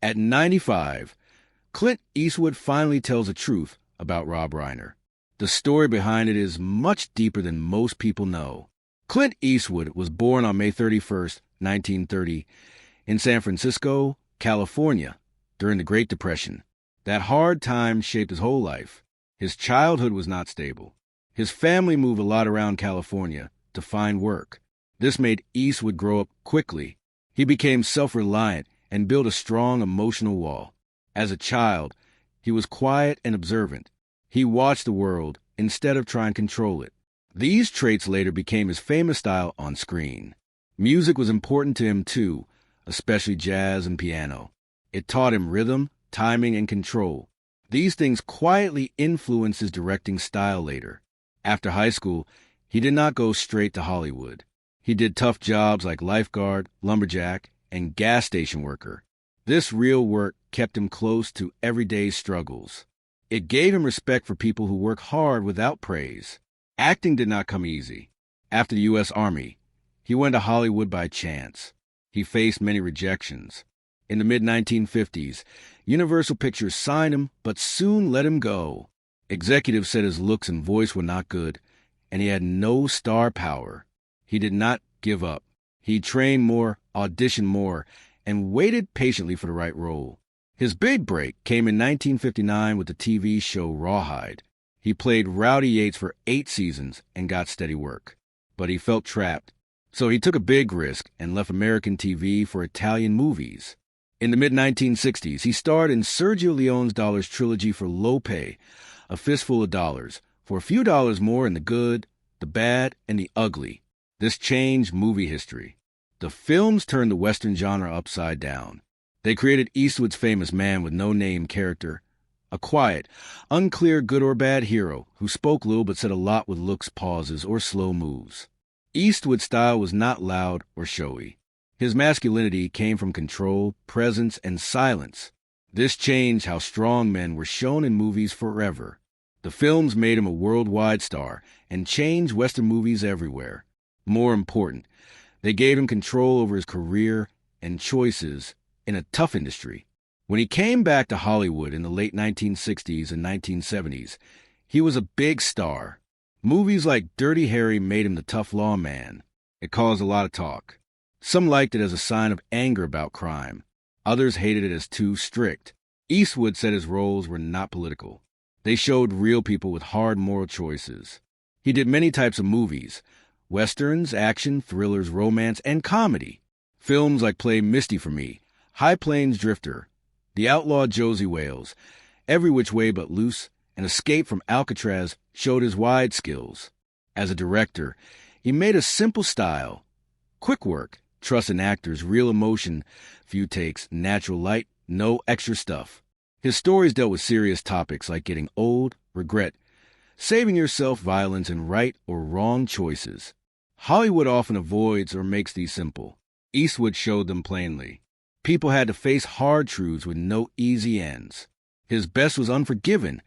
At 95, Clint Eastwood finally tells the truth about Rob Reiner. The story behind it is much deeper than most people know. Clint Eastwood was born on May 31st, 1930, in San Francisco, California, during the Great Depression. That hard time shaped his whole life. His childhood was not stable. His family moved a lot around California to find work. This made Eastwood grow up quickly. He became self-reliant and built a strong emotional wall. As a child, he was quiet and observant. He watched the world instead of trying to control it. These traits later became his famous style on screen. Music was important to him too, especially jazz and piano. It taught him rhythm, timing, and control. These things quietly influenced his directing style later. After high school, he did not go straight to Hollywood. He did tough jobs like lifeguard, lumberjack, and gas station worker. This real work kept him close to everyday struggles. It gave him respect for people who work hard without praise. Acting did not come easy. After the U.S. Army, he went to Hollywood by chance. He faced many rejections. In the mid-1950s, Universal Pictures signed him, but soon let him go. Executives said his looks and voice were not good, and he had no star power. He did not give up. He trained more, auditioned more, and waited patiently for the right role. His big break came in 1959 with the TV show Rawhide. He played Rowdy Yates for 8 seasons and got steady work. But he felt trapped, so he took a big risk and left American TV for Italian movies. In the mid-1960s, he starred in Sergio Leone's Dollars trilogy for low pay, A Fistful of Dollars, for a few dollars more in the good, the bad, and the ugly. This changed movie history. The films turned the Western genre upside down. They created Eastwood's famous man with no name character, a quiet, unclear good or bad hero who spoke little but said a lot with looks, pauses, or slow moves. Eastwood's style was not loud or showy. His masculinity came from control, presence, and silence. This changed how strong men were shown in movies forever. The films made him a worldwide star and changed Western movies everywhere. More important, they gave him control over his career and choices in a tough industry. When he came back to Hollywood in the late 1960s and 1970s, he was a big star. Movies like Dirty Harry made him the tough law man. It caused a lot of talk. Some liked it as a sign of anger about crime. Others hated it as too strict. Eastwood said his roles were not political. They showed real people with hard moral choices. He did many types of movies: westerns, action, thrillers, romance, and comedy. Films like Play Misty for Me, High Plains Drifter, The Outlaw Josie Wales, Every Which Way But Loose, and Escape from Alcatraz showed his wide skills. As a director, he made a simple style: quick work, trust in actors, real emotion, few takes, natural light, no extra stuff. His stories dealt with serious topics like getting old, regret, saving yourself, violence, and right or wrong choices. Hollywood often avoids or makes these simple. Eastwood showed them plainly. People had to face hard truths with no easy ends. His best was Unforgiven,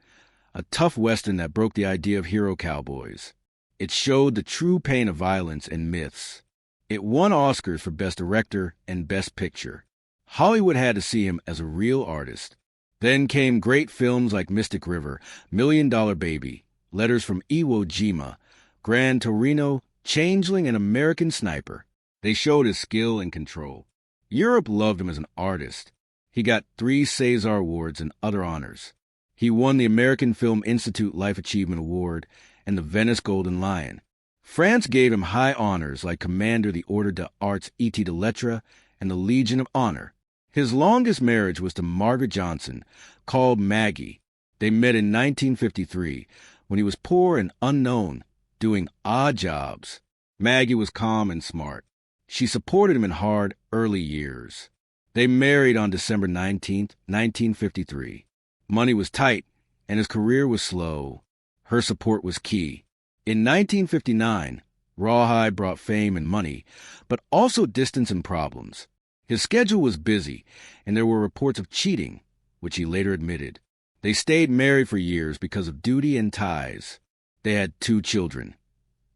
a tough western that broke the idea of hero cowboys. It showed the true pain of violence and myths. It won Oscars for Best Director and Best Picture. Hollywood had to see him as a real artist. Then came great films like Mystic River, $1 Million Baby, Letters from Iwo Jima, Gran Torino, Changeling, and American Sniper. They showed his skill and control. Europe loved him as an artist. He got 3 César Awards and other honors. He won the American Film Institute Life Achievement Award and the Venice Golden Lion. France gave him high honors like Commander the Ordre des Arts et des Lettres and the Legion of Honor. His longest marriage was to Margaret Johnson, called Maggie. They met in 1953 when he was poor and unknown, doing odd jobs. Maggie was calm and smart. She supported him in hard, early years. They married on December 19, 1953. Money was tight, and his career was slow. Her support was key. In 1959, Rawhide brought fame and money, but also distance and problems. His schedule was busy, and there were reports of cheating, which he later admitted. They stayed married for years because of duty and ties. They had 2 children,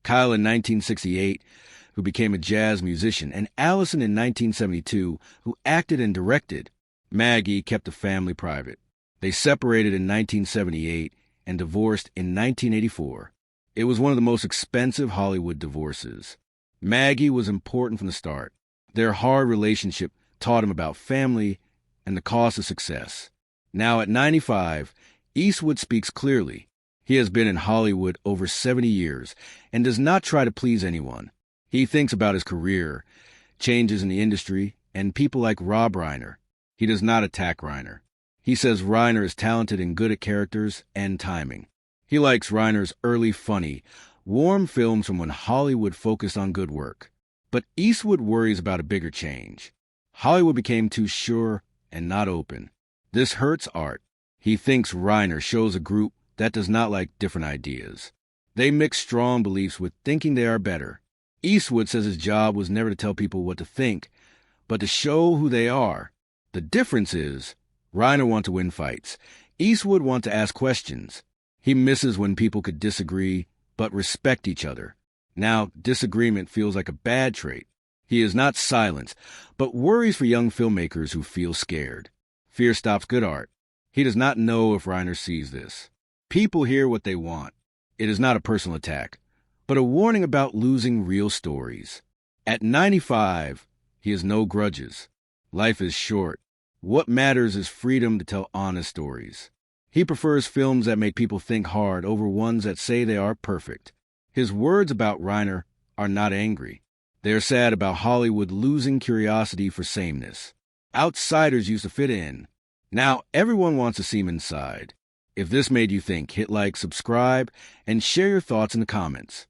Kyle in 1968, who became a jazz musician, and Allison in 1972, who acted and directed. Maggie kept the family private. They separated in 1978 and divorced in 1984. It was one of the most expensive Hollywood divorces. Maggie was important from the start. Their hard relationship taught him about family and the cost of success. Now at 95, Eastwood speaks clearly. He has been in Hollywood over 70 years and does not try to please anyone. He thinks about his career, changes in the industry, and people like Rob Reiner. He does not attack Reiner. He says Reiner is talented and good at characters and timing. He likes Reiner's early, funny, warm films from when Hollywood focused on good work. But Eastwood worries about a bigger change. Hollywood became too sure and not open. This hurts art. He thinks Reiner shows a group that does not like different ideas. They mix strong beliefs with thinking they are better. Eastwood says his job was never to tell people what to think, but to show who they are. The difference is, Reiner wants to win fights. Eastwood wants to ask questions. He misses when people could disagree, but respect each other. Now, disagreement feels like a bad trait. He is not silenced, but worries for young filmmakers who feel scared. Fear stops good art. He does not know if Reiner sees this. People hear what they want. It is not a personal attack, but a warning about losing real stories. At 95, he has no grudges. Life is short. What matters is freedom to tell honest stories. He prefers films that make people think hard over ones that say they are perfect. His words about Reiner are not angry. They are sad about Hollywood losing curiosity for sameness. Outsiders used to fit in. Now everyone wants to seem inside. If this made you think, hit like, subscribe, and share your thoughts in the comments.